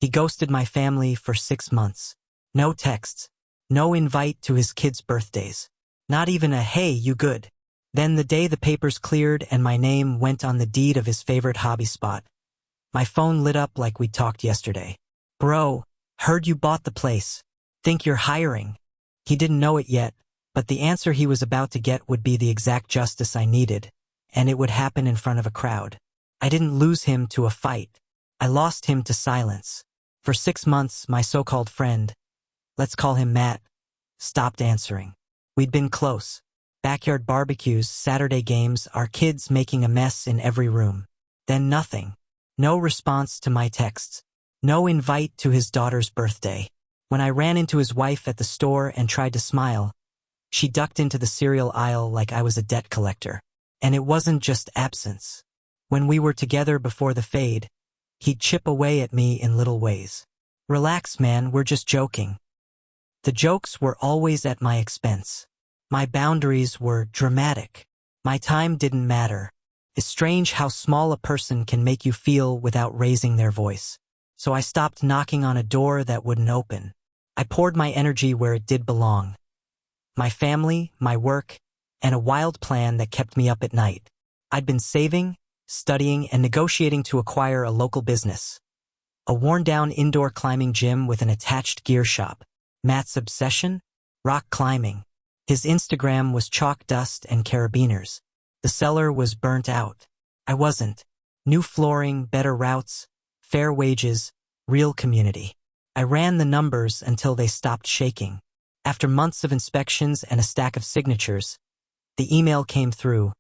He ghosted my family for 6 months. No texts. No invite to his kids' birthdays. Not even a "hey, you good?" Then the day the papers cleared and my name went on the deed of his favorite hobby spot, my phone lit up like we talked yesterday. "Bro, heard you bought the place. Think you're hiring?" He didn't know it yet, but the answer he was about to get would be the exact justice I needed, and it would happen in front of a crowd. I didn't lose him to a fight. I lost him to silence. For 6 months, my so-called friend, let's call him Matt, stopped answering. We'd been close. Backyard barbecues, Saturday games, our kids making a mess in every room. Then nothing. No response to my texts. No invite to his daughter's birthday. When I ran into his wife at the store and tried to smile, she ducked into the cereal aisle like I was a debt collector. And it wasn't just absence. When we were together before the fade, he'd chip away at me in little ways. "Relax, man, we're just joking." The jokes were always at my expense. My boundaries were dramatic. My time didn't matter. It's strange how small a person can make you feel without raising their voice. So I stopped knocking on a door that wouldn't open. I poured my energy where it did belong. My family, my work, and a wild plan that kept me up at night. I'd been saving, studying, and negotiating to acquire a local business. A worn-down indoor climbing gym with an attached gear shop. Matt's obsession? Rock climbing. His Instagram was chalk dust and carabiners. The cellar was burnt out. I wasn't. New flooring, better routes, fair wages, real community. I ran the numbers until they stopped shaking. After months of inspections and a stack of signatures, the email came through.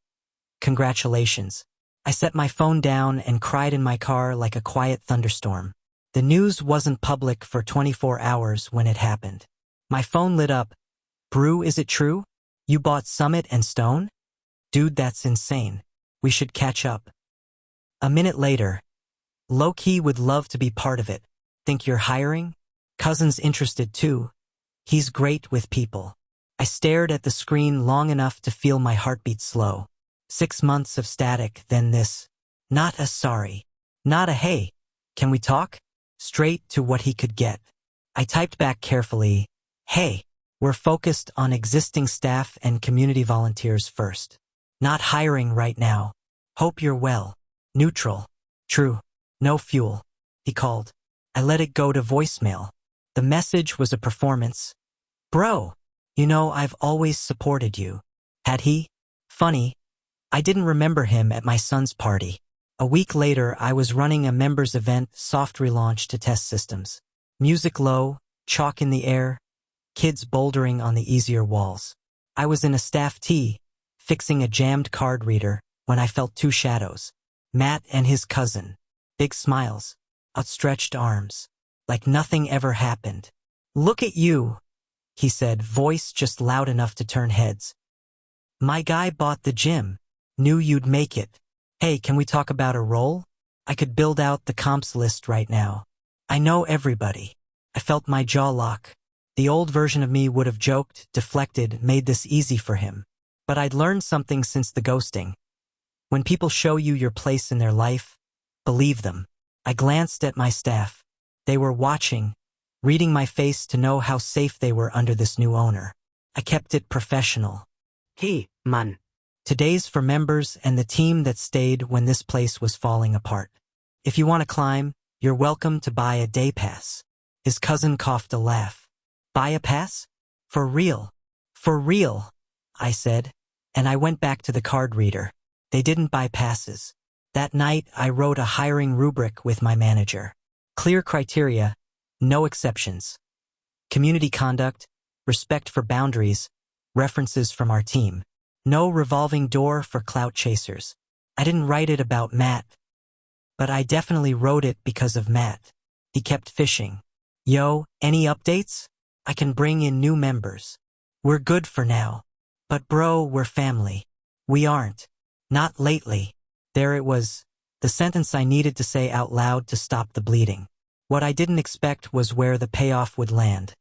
"Congratulations." I set my phone down and cried in my car like a quiet thunderstorm. The news wasn't public for 24 hours when it happened. My phone lit up. "Brew, is it true? You bought Summit and Stone? Dude, that's insane. We should catch up." A minute later, "Low-key would love to be part of it. Think you're hiring? Cousin's interested too. He's great with people." I stared at the screen long enough to feel my heartbeat slow. 6 months of static, then this. Not a sorry. Not a "hey, can we talk?" Straight to what he could get. I typed back carefully, "Hey, we're focused on existing staff and community volunteers first. Not hiring right now. Hope you're well. Neutral. True. No fuel." He called. I let it go to voicemail. The message was a performance. "Bro, you know I've always supported you." Had he? Funny. I didn't remember him at my son's party. A week later, I was running a members event, soft relaunch to test systems. Music low, chalk in the air, kids bouldering on the easier walls. I was in a staff tee, fixing a jammed card reader, when I felt 2 shadows. Matt and his cousin. Big smiles. Outstretched arms. Like nothing ever happened. "Look at you," he said, voice just loud enough to turn heads. "My guy bought the gym. Knew you'd make it. Hey, can we talk about a role? I could build out the comps list right now. I know everybody." I felt my jaw lock. The old version of me would have joked, deflected, made this easy for him. But I'd learned something since the ghosting. When people show you your place in their life, believe them. I glanced at my staff. They were watching, reading my face to know how safe they were under this new owner. I kept it professional. "Hey, man. Today's for members and the team that stayed when this place was falling apart. If you want to climb, you're welcome to buy a day pass." His cousin coughed a laugh. "Buy a pass? For real?" "For real," I said, and I went back to the card reader. They didn't buy passes. That night, I wrote a hiring rubric with my manager. Clear criteria, no exceptions. Community conduct, respect for boundaries, references from our team. No revolving door for clout chasers. I didn't write it about Matt, but I definitely wrote it because of Matt. He kept fishing. "Yo, any updates? I can bring in new members. We're good for now. But bro, we're family." "We aren't. Not lately." There it was, the sentence I needed to say out loud to stop the bleeding. What I didn't expect was where the payoff would land.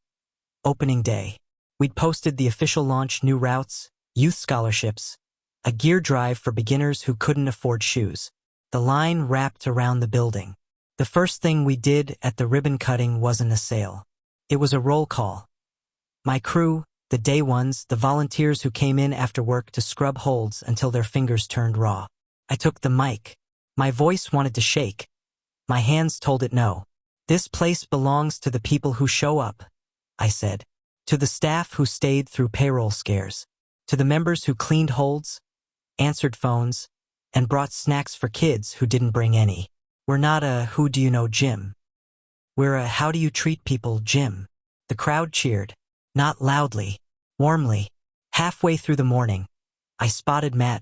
Opening day. We'd posted the official launch, new routes, youth scholarships, a gear drive for beginners who couldn't afford shoes. The line wrapped around the building. The first thing we did at the ribbon cutting wasn't a sale. It was a roll call. My crew, the day ones, the volunteers who came in after work to scrub holds until their fingers turned raw. I took the mic. My voice wanted to shake. My hands told it no. This place belongs to the people who show up, I said. To the staff who stayed through payroll scares. To the members who cleaned holds, answered phones, and brought snacks for kids who didn't bring any. We're not a who do you know gym. We're a how do you treat people gym. The crowd cheered. Not loudly, warmly. Halfway through the morning, I spotted Matt,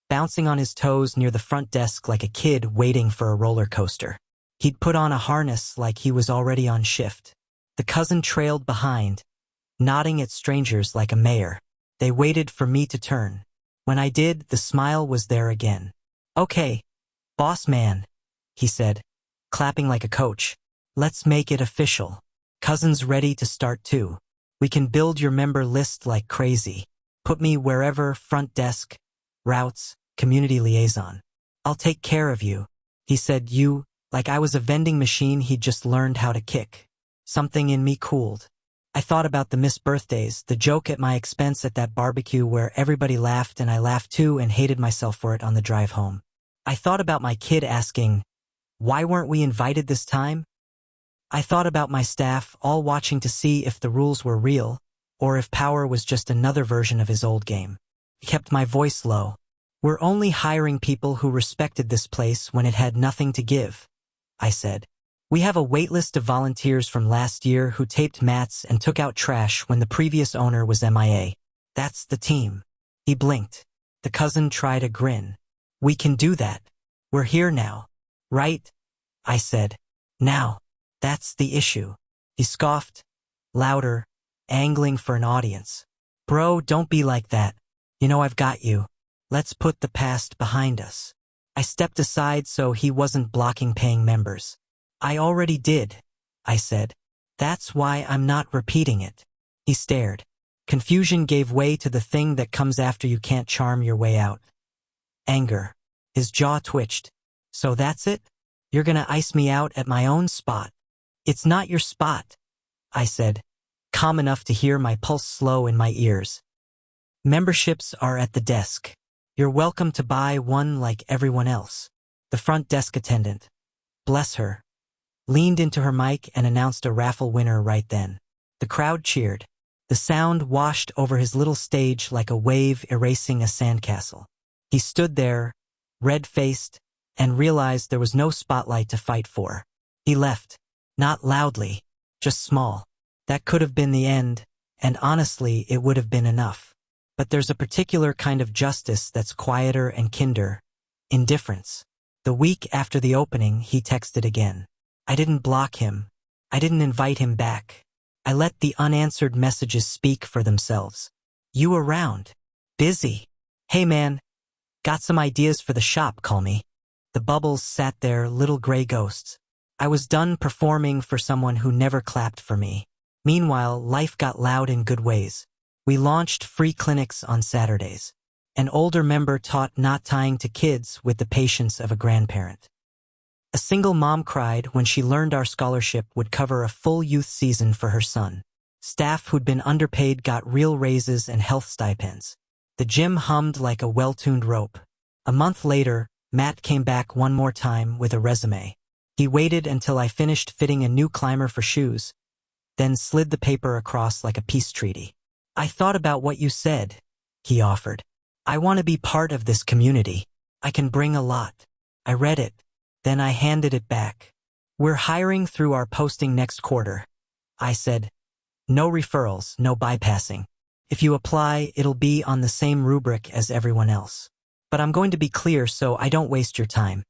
bouncing on his toes near the front desk like a kid waiting for a roller coaster. He'd put on a harness like he was already on shift. The cousin trailed behind, nodding at strangers like a mayor. They waited for me to turn. When I did, the smile was there again. Okay, boss man, he said, clapping like a coach. Let's make it official. Cousin's ready to start too. We can build your member list like crazy. Put me wherever, front desk, routes, community liaison. I'll take care of you. He said like I was a vending machine he'd just learned how to kick. Something in me cooled. I thought about the missed birthdays, the joke at my expense at that barbecue where everybody laughed and I laughed too and hated myself for it on the drive home. I thought about my kid asking, why weren't we invited this time? I thought about my staff all watching to see if the rules were real, or if power was just another version of his old game. I kept my voice low. We're only hiring people who respected this place when it had nothing to give, I said. We have a waitlist of volunteers from last year who taped mats and took out trash when the previous owner was MIA. That's the team. He blinked. The cousin tried a grin. We can do that. We're here now. Right? I said. Now. That's the issue. He scoffed, louder, angling for an audience. Bro, don't be like that. You know I've got you. Let's put the past behind us. I stepped aside so he wasn't blocking paying members. I already did, I said. That's why I'm not repeating it. He stared. Confusion gave way to the thing that comes after you can't charm your way out. Anger. His jaw twitched. So that's it? You're gonna ice me out at my own spot. It's not your spot, I said, calm enough to hear my pulse slow in my ears. Memberships are at the desk. You're welcome to buy one like everyone else. The front desk attendant, bless her, leaned into her mic and announced a raffle winner right then. The crowd cheered. The sound washed over his little stage like a wave erasing a sandcastle. He stood there, red-faced, and realized there was no spotlight to fight for. He left. Not loudly, just small. That could have been the end, and honestly, it would have been enough. But there's a particular kind of justice that's quieter and kinder. Indifference. The week after the opening, he texted again. I didn't block him. I didn't invite him back. I let the unanswered messages speak for themselves. You around? Busy. Hey man, got some ideas for the shop, call me. The bubbles sat there, little gray ghosts. I was done performing for someone who never clapped for me. Meanwhile, life got loud in good ways. We launched free clinics on Saturdays. An older member taught not tying to kids with the patience of a grandparent. A single mom cried when she learned our scholarship would cover a full youth season for her son. Staff who'd been underpaid got real raises and health stipends. The gym hummed like a well-tuned rope. A month later, Matt came back one more time with a resume. He waited until I finished fitting a new climber for shoes, then slid the paper across like a peace treaty. I thought about what you said, he offered. I want to be part of this community. I can bring a lot. I read it, then I handed it back. We're hiring through our posting next quarter, I said. No referrals, no bypassing. If you apply, it'll be on the same rubric as everyone else. But I'm going to be clear so I don't waste your time.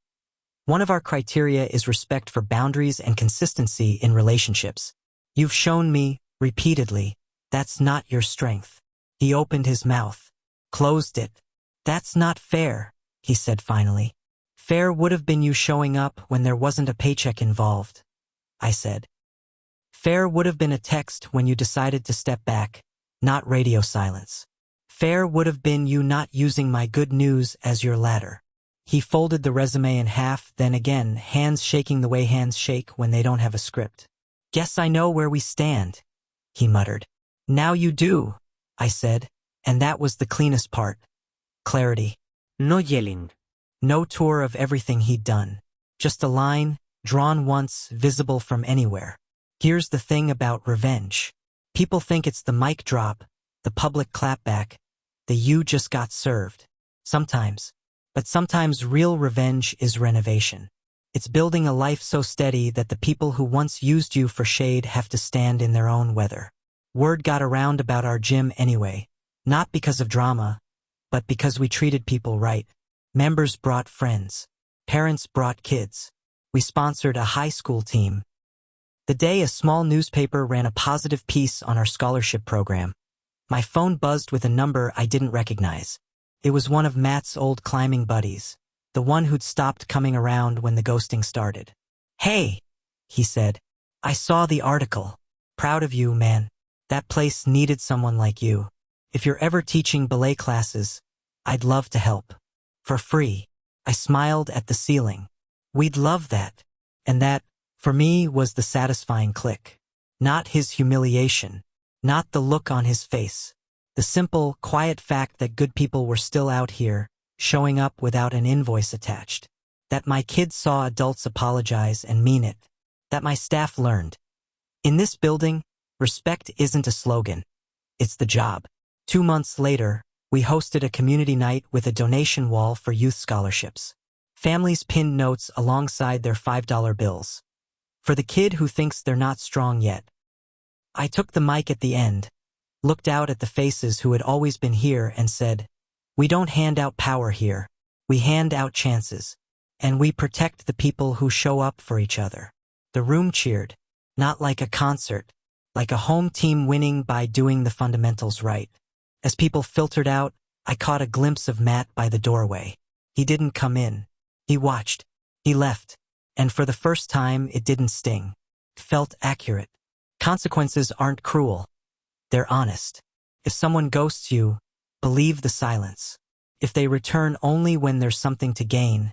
One of our criteria is respect for boundaries and consistency in relationships. You've shown me, repeatedly, that's not your strength. He opened his mouth, closed it. That's not fair, he said finally. Fair would have been you showing up when there wasn't a paycheck involved, I said. Fair would have been a text when you decided to step back, not radio silence. Fair would have been you not using my good news as your ladder. He folded the resume in half, then again, hands shaking the way hands shake when they don't have a script. Guess I know where we stand, he muttered. Now you do, I said, and that was the cleanest part. Clarity. No yelling. No tour of everything he'd done. Just a line, drawn once, visible from anywhere. Here's the thing about revenge. People think it's the mic drop, the public clapback, the you just got served. Sometimes. But sometimes real revenge is renovation. It's building a life so steady that the people who once used you for shade have to stand in their own weather. Word got around about our gym anyway, not because of drama, but because we treated people right. Members brought friends. Parents brought kids. We sponsored a high school team. The day a small newspaper ran a positive piece on our scholarship program, my phone buzzed with a number I didn't recognize. It was one of Matt's old climbing buddies, the one who'd stopped coming around when the ghosting started. Hey, he said. I saw the article. Proud of you, man. That place needed someone like you. If you're ever teaching ballet classes, I'd love to help. For free. I smiled at the ceiling. We'd love that. And that, for me, was the satisfying click. Not his humiliation. Not the look on his face. The simple, quiet fact that good people were still out here, showing up without an invoice attached. That my kids saw adults apologize and mean it. That my staff learned. In this building, respect isn't a slogan. It's the job. 2 months later, we hosted a community night with a donation wall for youth scholarships. Families pinned notes alongside their $5 bills. For the kid who thinks they're not strong yet. I took the mic at the end, looked out at the faces who had always been here and said, we don't hand out power here. We hand out chances. And we protect the people who show up for each other. The room cheered, not like a concert, like a home team winning by doing the fundamentals right. As people filtered out, I caught a glimpse of Matt by the doorway. He didn't come in. He watched. He left. And for the first time, it didn't sting. It felt accurate. Consequences aren't cruel. They're honest. If someone ghosts you, believe the silence. If they return only when there's something to gain,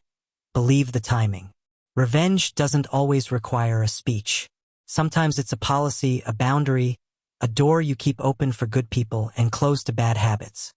believe the timing. Revenge doesn't always require a speech. Sometimes it's a policy, a boundary, a door you keep open for good people and closed to bad habits.